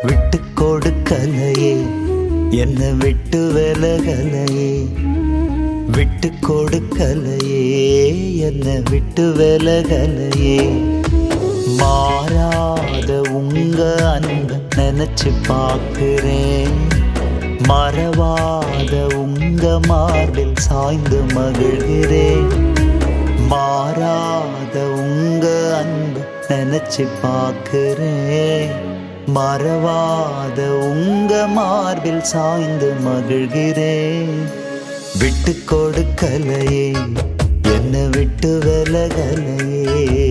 விட்டு கொடுக்கலையே என்ன விட்டு விலகலையே, விட்டு கொடுக்கலையே என்ன விட்டு விலகலையே. மாறாத உங்க அன்பை நினைச்சு பார்க்கிறேன், மறவாத உங்க மார்பில் சாய்ந்து மகிழ்கிறேன். மாறாத உங்க அன்பை நினைச்சு பார்க்கிறேன், மறவாத உங்க மார்பில் சாய்ந்து மகிழ்கிறேன். விட்டு கொடுக்கலையே என்ன விட்டு விலகலையே.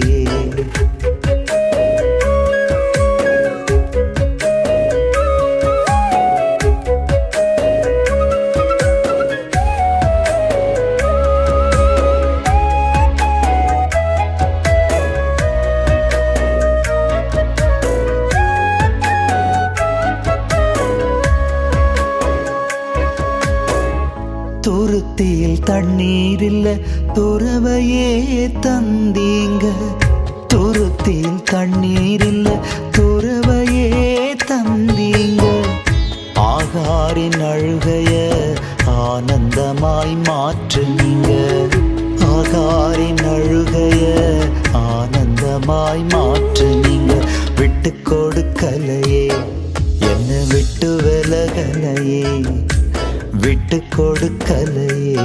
துருத்தியில் தண்ணீர் இல்ல துறவையே தந்தீங்க, துருத்தியில் தண்ணீர் இல்ல துறவையே தந்தீங்க. ஆகாரின் அழுகைய ஆனந்தமாய் மாற்றுனீங்க, ஆகாரின் அழுகைய ஆனந்தமாய் மாற்றுனீங்க. விட்டு கொடுக்கலையே என்ன விட்டு விலகலையே, விட்டு கொடுக்கலையே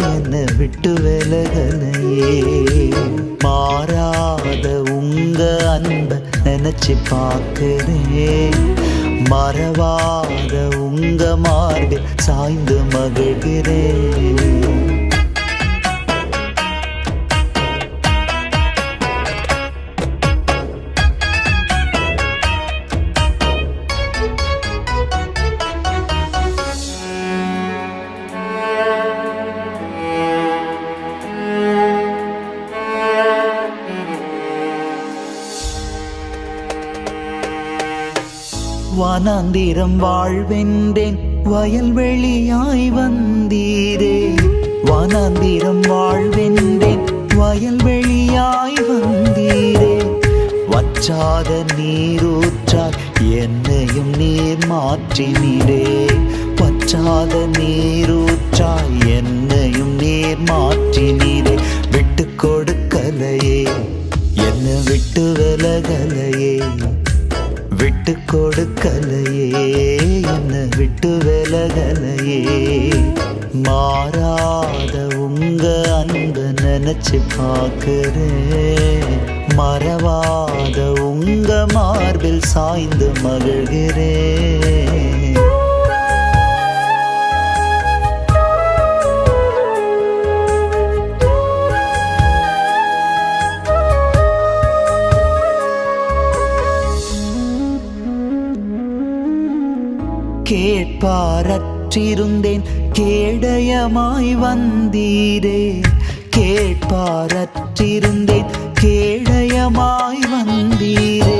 என்ன விட்டு விலகலையே. மாறாத உங்க அன்பை நினைச்சு பார்க்கிறேன், மறவாத உங்க மார்பில் சாய்ந்து மகிழ்கிறேன். வனாந்திரம் வாழ்வென்றேன் வயல்வெளியாய் வந்தீரே, வனாந்திரம் வாழ்வென்றேன் வயல்வெளியாய் வந்தீரே. வற்றாத நீரூற்றாய் என்னையும் நீர் மாற்றினீரே, வற்றாத நீரூற்றாய் என்னையும் நீர் மாற்றினீரே. விட்டு கொடுக்கலையே என்ன விட்டு விலகலையே, விட்டு கொடுக்கலையே என்ன விட்டு விலகலையே. மாறாத உங்க அன்பை நினைச்சு பார்க்கிறேன், மறவாத உங்க மார்பில் சாய்ந்து மகிழ்கிறேன். கேட்பாரற்றிருந்தேன் கேடயமாய் வந்தீரே, கேட்பாரற்றிருந்தேன் கேடயமாய் வந்தீரே.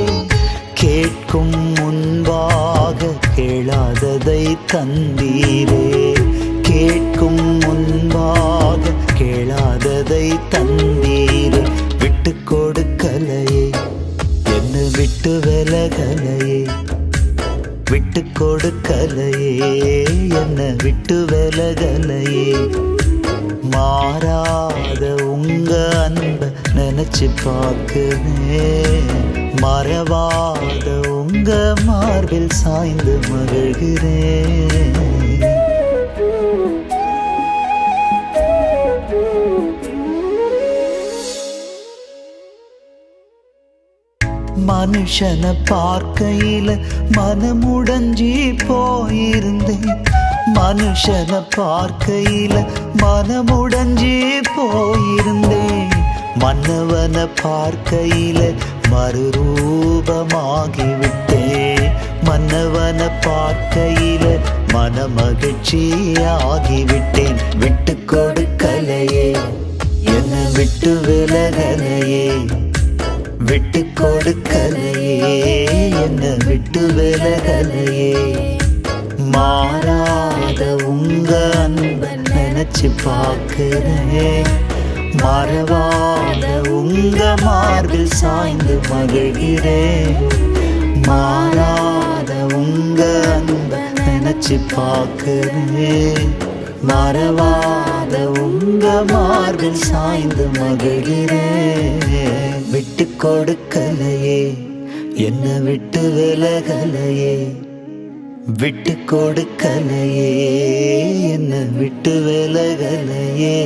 கேட்கும் முன்பாக கேளாததை தந்தீரே, கேட்கும் முன்பாக கேளாததை தந்தீரே. விட்டு கொடுக்கலையே என்ன விட்டு விலகலையே, விட்டு கொடுக்கலையே என்ன விட்டு விலகலையே. மாறாத உங்க அன்பை நினைச்சு பார்க்கிறேன், மறவாத உங்க மார்பில் சாய்ந்து மகிழ்கிறேன். மனுஷனை பார்க்கையில மனமுடைஞ்சி போயிருந்தேன், மனுஷனை பார்க்கையில மனமுடைஞ்சி போயிருந்தேன். மன்னவனை பார்க்கையில மறுரூபமாகிவிட்டேன், மன்னவனை பார்க்கையில மனமகிழ்ச்சியாகிவிட்டேன். விட்டு கொடுக்கலையே என்ன விட்டு விலகலையே, விட்டு கொடுக்கலையே என்ன விட்டு விலகலையே. மாறாத உங்க அன்பை நினைச்சு பார்க்கிறேன், மறவாத உங்க மார்பில் சாய்ந்து மகிழ்கிறேன். மாறாத நினைச்சு பார்க்கிறேன். மறவாத உங்க மார்பில் சாய்ந்து மகிழ்கிறேன். விட்டு கொடுக்கலையே, என்ன விட்டு விலகலையே. விட்டு கொடுக்கலையே, என்ன விட்டு விலகலையே.